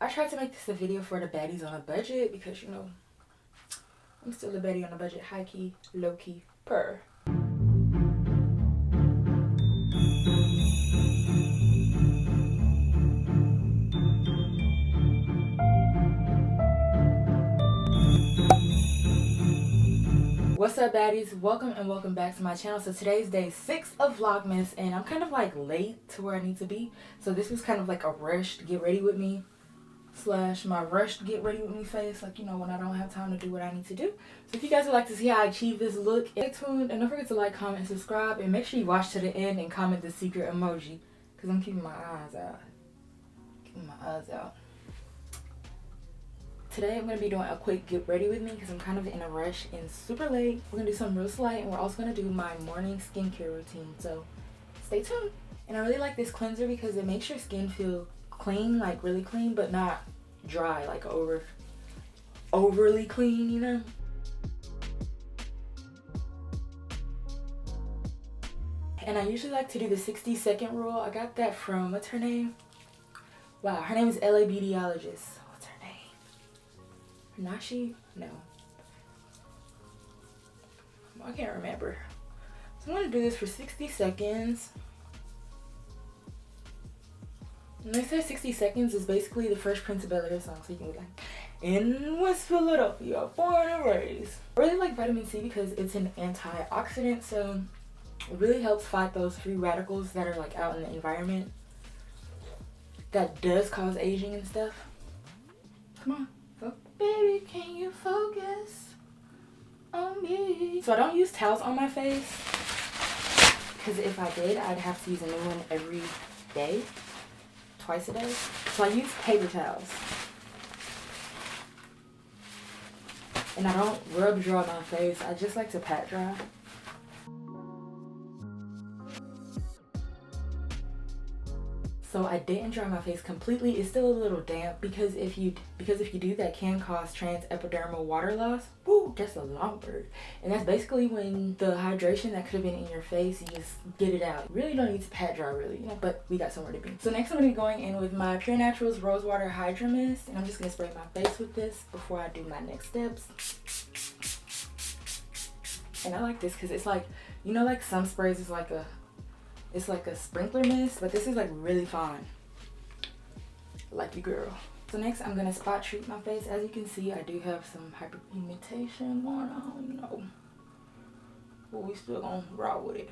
I tried to make this a video for the baddies on a budget because, you know, I'm still a baddie on a budget. High key, low key, purr. What's up, baddies? Welcome and welcome back to my channel. So today's day 6 of Vlogmas, and I'm kind of like late to where I need to be. So this was kind of like a rush to get ready with me / my rush to get ready with me face, like, you know, when I don't have time to do what I need to do. So if you guys would like to see how I achieve this look, stay tuned and don't forget to like, comment, and subscribe, and make sure you watch to the end and comment the secret emoji because I'm keeping my eyes out. Today I'm going to be doing a quick get ready with me because I'm kind of in a rush and super late. We're going to do something real slight, and we're also going to do my morning skincare routine, so stay tuned. And I really like this cleanser because it makes your skin feel clean, like really clean, but not dry, like overly clean, you know. And I usually like to do the 60-second rule. I got that from, what's her name? Wow, her name is LA Beautyologist. What's her name? Nashi? No, I can't remember. So I'm gonna do this for 60 seconds. And they say 60 seconds is basically the Fresh Prince of Bel-Air song, so you can be like, in West Philadelphia, born and raised. I really like vitamin C because it's an antioxidant, so it really helps fight those free radicals that are like out in the environment that does cause aging and stuff. Come on, baby, can you focus on me? So I don't use towels on my face because if I did, I'd have to use a new one every day. Twice a day. So I use paper towels. And I don't rub dry my face. I just like to pat dry. So I didn't dry my face completely. It's still a little damp because if you do, that can cause transepidermal water loss. Woo, that's a long word. And that's basically when the hydration that could have been in your face, you just get it out. You really don't need to pat dry, really, you know, but we got somewhere to be. So next I'm gonna be going in with my Pure Naturals Rosewater Hydra Mist, and I'm just gonna spray my face with this before I do my next steps. And I like this because it's like, you know, like some sprays is like it's like a sprinkler mist, but this is like really fine. Like your girl. So next I'm gonna spot treat my face. As you can see, I do have some hyperpigmentation going on, you know. But we still gonna rock with it.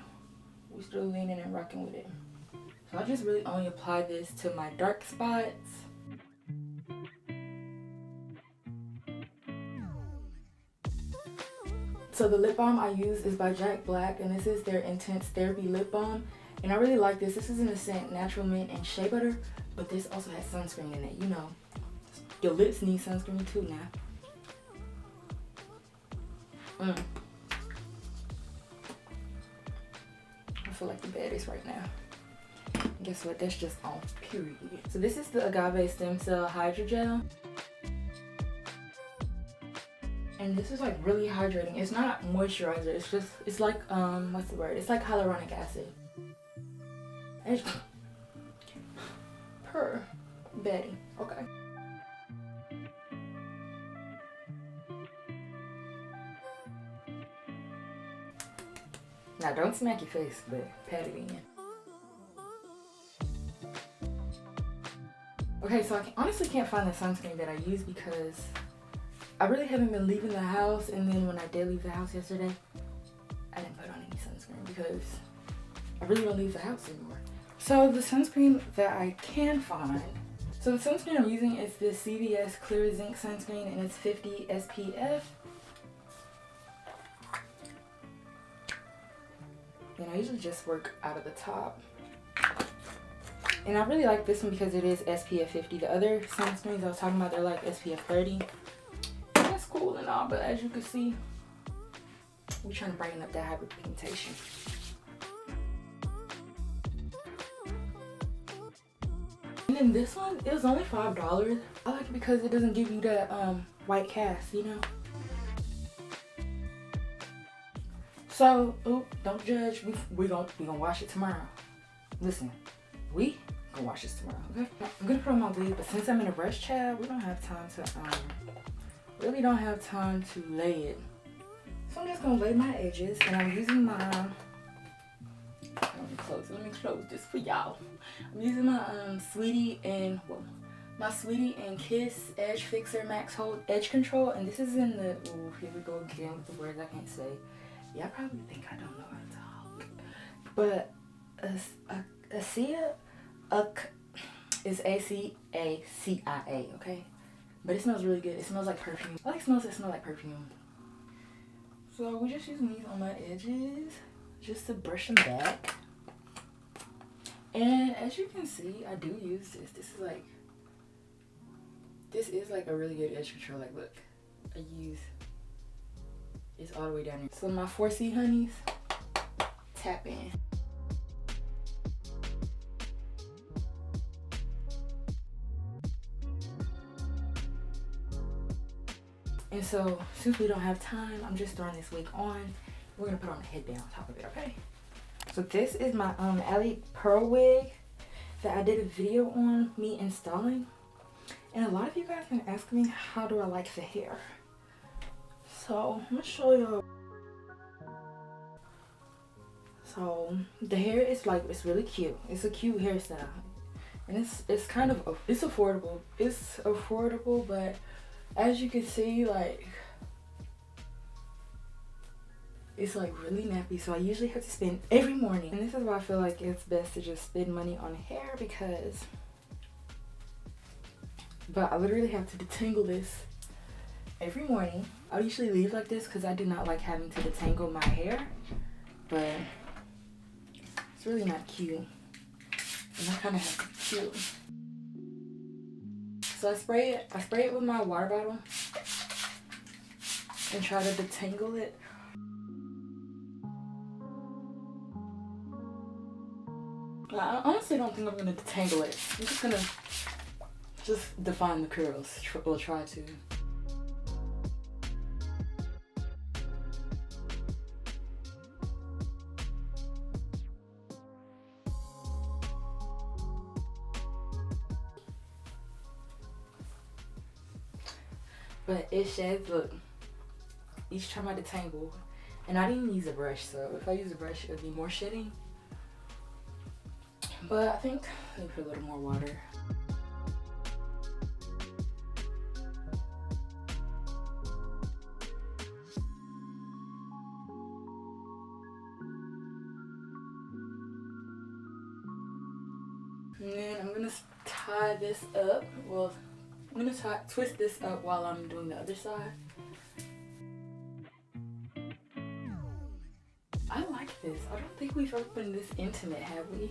We still leaning and rocking with it. So I just really only apply this to my dark spots. So the lip balm I use is by Jack Black, and this is their Intense Therapy Lip Balm. And I really like this. This is in the scent Natural Mint and Shea Butter, but this also has sunscreen in it. You know, your lips need sunscreen too now. I feel like the baddest right now. And guess what? That's just on period. So this is the Agave Stem Cell Hydra Gel. And this is like really hydrating. It's not moisturizer. It's just, it's like, what's the word? It's like hyaluronic acid. And per Betty. Okay. Now don't smack your face, but pat it in. Okay, so I honestly can't find the sunscreen that I use because I really haven't been leaving the house, and then when I did leave the house yesterday, I didn't put on any sunscreen because I really don't leave the house anymore. So the sunscreen that I can find, so the sunscreen I'm using is this CVS Clear Zinc sunscreen, and it's 50 SPF. And I usually just work out of the top. And I really like this one because it is SPF 50. The other sunscreens I was talking about, they're like SPF 30. That's cool and all, but as you can see, we're trying to brighten up that hyperpigmentation. And then this one, it was only $5. I like it because it doesn't give you that white cast, you know. So, don't judge. We gonna wash it tomorrow. Listen, we gonna wash this tomorrow, okay? I'm gonna put on my wig, but since I'm in a rush, child, we don't have time to, really don't have time to lay it. So I'm just gonna lay my edges, and I'm using my, let me close this for y'all. I'm using my Saweetie and, well, my Saweetie and Kiss Edge Fixer Max Hold Edge Control, and this is in the, ooh, here we go again with the words I can't say. Y'all probably think I don't know how to talk, but acacia is A-C-A-C-I-A, okay? But it smells really good. It smells like perfume. I like smells that smell like perfume. So we're just using these on my edges just to brush them back. And as you can see, I do use this. This is like a really good edge control. Like, look, it's all the way down here. So my 4C honeys, tap in. And so, since we don't have time, I'm just throwing this wig on. We're gonna put on a headband on top of it, okay? So this is my AliPearl wig that I did a video on me installing. And a lot of you guys been asking me, how do I like the hair? So, I'm gonna show you. So, the hair is like, it's really cute. It's a cute hairstyle. And it's kind of, it's affordable. It's affordable, but as you can see, like, it's like really nappy. So I usually have to spend every morning. And this is why I feel like it's best to just spend money on hair, because, but I literally have to detangle this every morning. I usually leave like this because I do not like having to detangle my hair, but it's really not cute. And I kind of have to be cute. So I spray it with my water bottle and try to detangle it. I honestly don't think I'm gonna detangle it. I'm just gonna define the curls. We'll try to. But it sheds, look, each time I detangle, and I didn't use a brush, so if I use a brush, it would be more shedding. But I think I need to put a little more water. And then I'm gonna tie this up. Well, I'm gonna twist this up while I'm doing the other side. I like this. I don't think we've ever been this intimate, have we?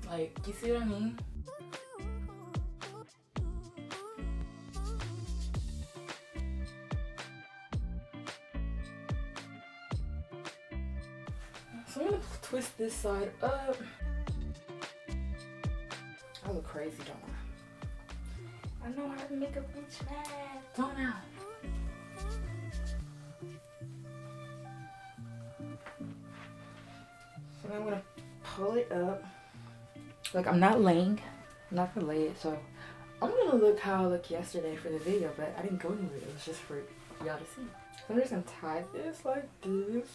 Like, you see what I mean? So I'm gonna twist this side up. I look crazy, don't I? I know how to make a bitch mad. Don't I? So now I'm gonna pull it up. Like, I'm not laying. I'm not gonna lay it, so I'm gonna look how I looked yesterday for the video, but I didn't go anywhere. It was just for y'all to see. So I'm just gonna tie this like this.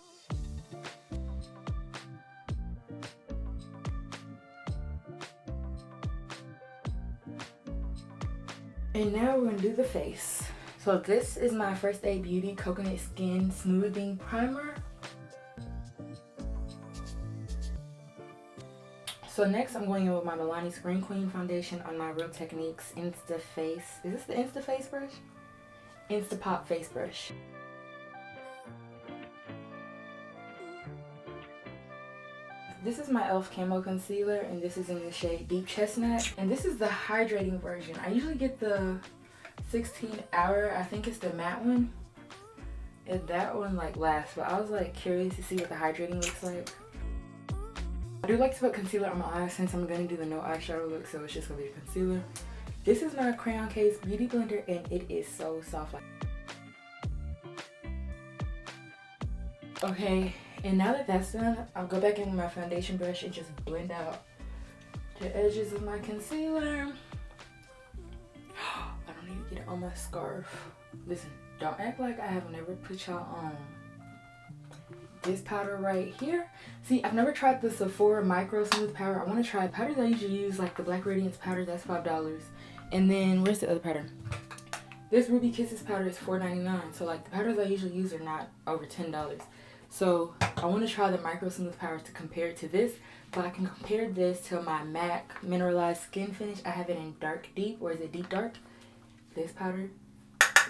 And now we're gonna do the face. So this is my First Aid Beauty Coconut Skin Smoothing Primer. So next I'm going in with my Milani Screen Queen Foundation on my Real Techniques Insta Face. Is this the Insta Face brush? Insta Pop Face Brush. This is my E.L.F. Camo Concealer, and this is in the shade Deep Chestnut. And this is the hydrating version. I usually get the 16 hour, I think it's the matte one. And that one like lasts, but I was like curious to see what the hydrating looks like. I do like to put concealer on my eyes since I'm going to do the no eyeshadow look, so it's just going to be a concealer. This is my Crayon Case Beauty Blender, and it is so soft. Okay, and now that that's done, I'll go back in with my foundation brush and just blend out the edges of my concealer. I don't need to get it on my scarf. Listen, don't act like I have never put y'all on this powder right here. See, I've never tried the Sephora Micro Smooth powder. I want to try powder that I usually use, like the Black Radiance powder. That's $5. And then where's the other powder? This Ruby Kisses powder is $4.99. So like the powders I usually use are not over $10. So I want to try the Micro Smooth powder to compare it to this. But I can compare this to my MAC Mineralized Skin Finish. I have it in Dark Deep, or is it Deep Dark? This powder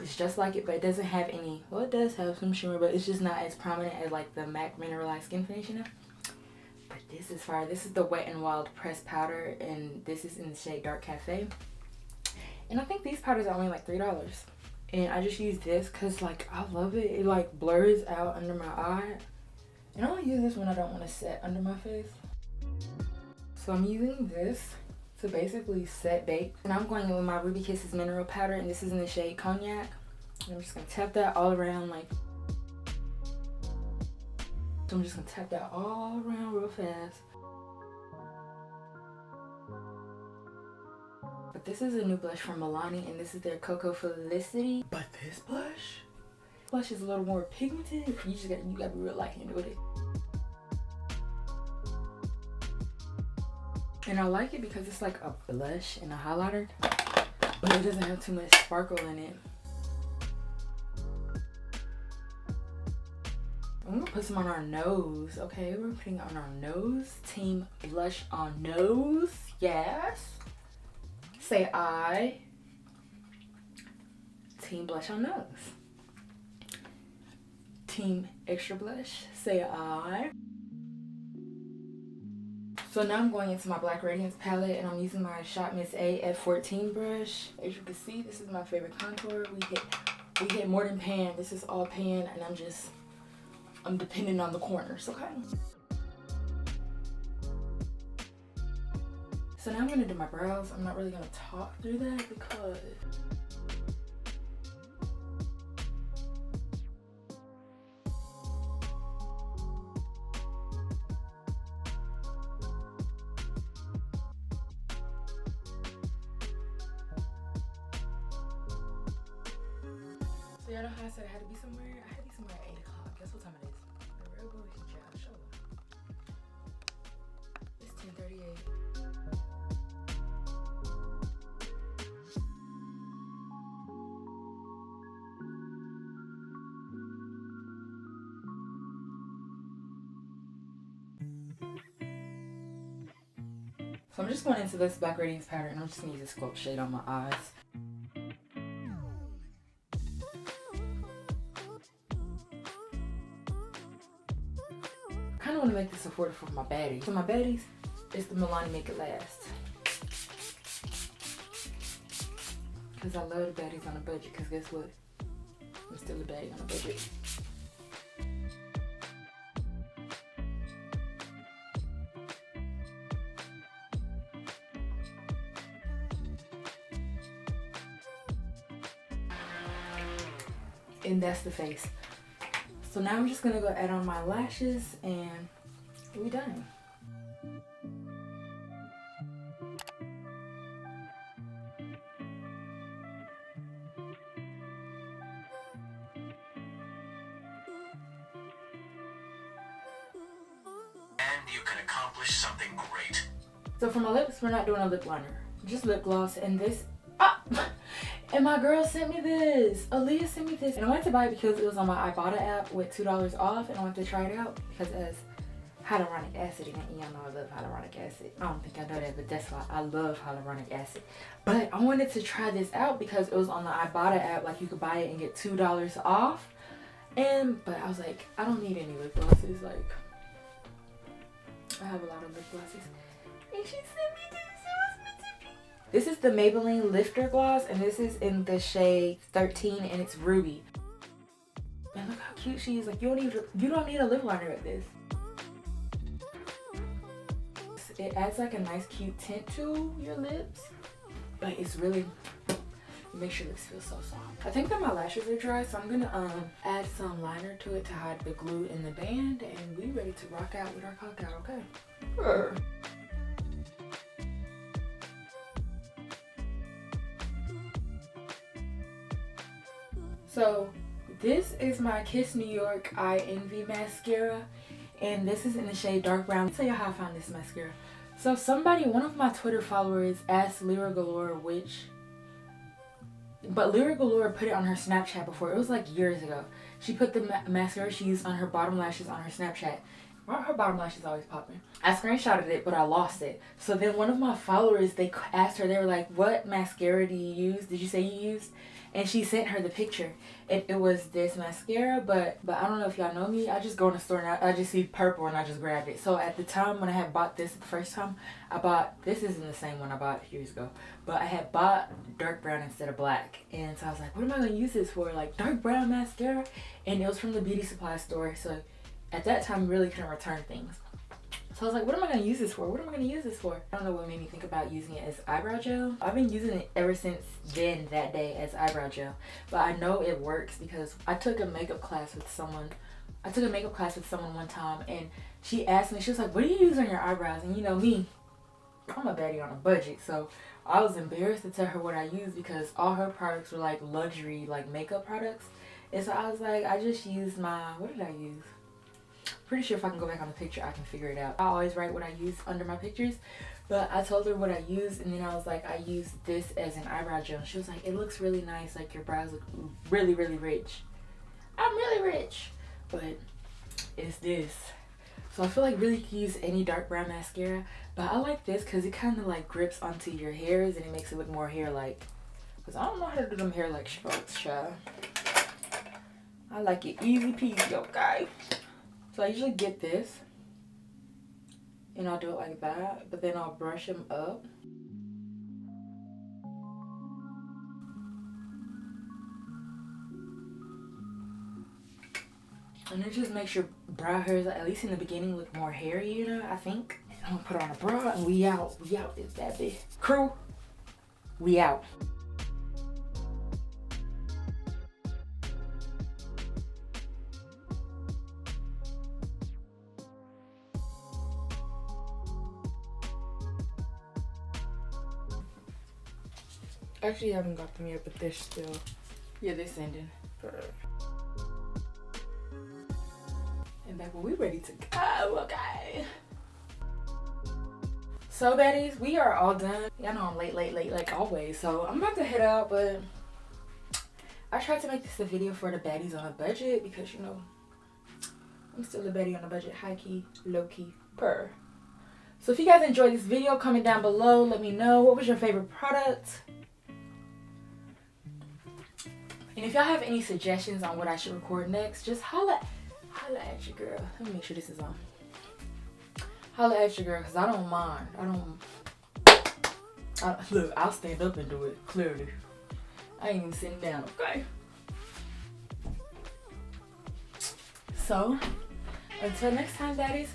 is just like it, but it doesn't have any, well, it does have some shimmer, but it's just not as prominent as like the MAC Mineralized Skin Finish, you know? But this is fire. This is the Wet n Wild pressed powder, and this is in the shade Dark Café. And I think these powders are only like $3. And I just use this because like I love it. It like blurs out under my eye. And I only use this when I don't want to set under my face. So I'm using this to basically set bake. And I'm going in with my Ruby Kisses mineral powder, and this is in the shade Cognac. And I'm just gonna tap that all around like. So I'm just gonna tap that all around real fast. But this is a new blush from Milani, and this is their Coco Felicity. But this blush is a little more pigmented. You gotta be real light-handed with it. And I like it because it's like a blush and a highlighter, but it doesn't have too much sparkle in it. I'm gonna put some on our nose, okay? We're putting it on our nose. Team blush on nose, yes. Say I. Team blush on nose. Team extra blush, say I. So now I'm going into my Black Radiance palette, and I'm using my Shot Miss A F14 brush. As you can see, this is my favorite contour. We hit more than pan. This is all pan, and I'm dependent on the corners, okay? So now I'm gonna do my brows. I'm not really gonna talk through that because so y'all know how I said I had to be somewhere? I had to be somewhere at 8 o'clock. Guess what time it is? The real bullshit, child. Show up. It's 10:38. So I'm just going into this Black Radiance powder, and I'm just gonna use a sculpt shade on my eyes. I kind of want to make this affordable for my baddies. For my baddies, it's the Milani Make It Last. Because I love the baddies on a budget, because guess what? I'm still a baddie on a budget. And that's the face. So now I'm just gonna go add on my lashes, and we're done. And you can accomplish something great. So for my lips, we're not doing a lip liner, just lip gloss. And this, and my girl sent me this. Aaliyah sent me this, and I wanted to buy it because it was on my Ibotta app with $2 off, and I wanted to try it out because it has hyaluronic acid in it. Y'all know I love hyaluronic acid. I don't think I know that, but that's why I love hyaluronic acid. But I wanted to try this out because it was on the Ibotta app. Like, you could buy it and get $2 off. But I was like, I don't need any lip glosses. Like, I have a lot of lip glosses. And she sent me this. It was meant to be. This is the Maybelline Lifter Gloss, and this is in the shade 13, and it's Ruby. And look how cute she is. Like, you don't need a lip liner with this. It adds like a nice cute tint to your lips, but it's really Make sure this feels so soft. I think that my lashes are dry, so I'm gonna add some liner to it to hide the glue in the band, and we ready to rock out with our cock out, okay? So this is my Kiss New York iENVY mascara, and this is in the shade dark brown. I'll tell you how I found this mascara. So one of my Twitter followers asked Lyra Galore but Lyra Galore put it on her Snapchat before. It was like years ago. She put the mascara she used on her bottom lashes on her Snapchat. Her bottom lashes always popping. I screenshotted it, but I lost it. So then one of my followers, they asked her, they were like, what mascara do you use? Did you say you used? And she sent her the picture. It was this mascara, but I don't know if y'all know me. I just go in the store and I just see purple and I just grabbed it. So at the time when I had bought this the first time, this isn't the same one I bought years ago, but I had bought dark brown instead of black. And so I was like, what am I going to use this for? Like dark brown mascara? And it was from the beauty supply store. So at that time, I really couldn't return things. So I was like, what am I going to use this for? What am I going to use this for? I don't know what made me think about using it as eyebrow gel. I've been using it ever since then, that day, as eyebrow gel. But I know it works because I took a makeup class with someone. One time, and she asked me, she was like, what do you use on your eyebrows? And you know me, I'm a baddie on a budget. So I was embarrassed to tell her what I use because all her products were like luxury, like makeup products. And so I was like, I just used what did I use? Pretty sure if I can go back on the picture, I can figure it out. I always write what I use under my pictures, but I told her what I used, and then I was like, I use this as an eyebrow gel. She was like, it looks really nice, like your brows look really, really rich. I'm really rich, but it's this. So I feel like really you can use any dark brown mascara, but I like this because it kind of like grips onto your hairs and it makes it look more hair-like. Because I don't know how to do them hair-like strokes, child. I like it easy peasy, okay? So I usually get this, and I'll do it like that, but then I'll brush them up. And it just makes your brow hairs, at least in the beginning, look more hairy, you know, I think. I'm gonna put on a bra, and we out. We out this bad bitch. Crew, we out. Actually, I haven't got them yet, but they're still, yeah, they're sending. And back when we ready to go, okay. So baddies, we are all done. Y'all know I'm late like always. So I'm about to head out, but I tried to make this a video for the baddies on a budget because, you know, I'm still a baddie on a budget, high key, low key, purr. So if you guys enjoyed this video, comment down below. Let me know what was your favorite product. And if y'all have any suggestions on what I should record next, just holla at your girl. Let me make sure this is on. Holla at your girl, because I don't mind. Look, I'll stand up and do it, clearly. I ain't even sitting down, okay? So, until next time, baddies.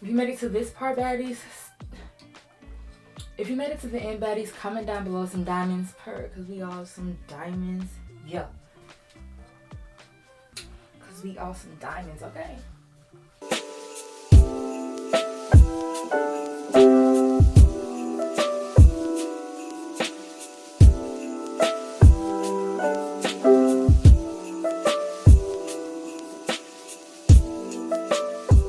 If you made it to this part, baddies, if you made it to the end, baddies, comment down below some diamonds because we all some diamonds. Yeah. Because we all some diamonds, okay?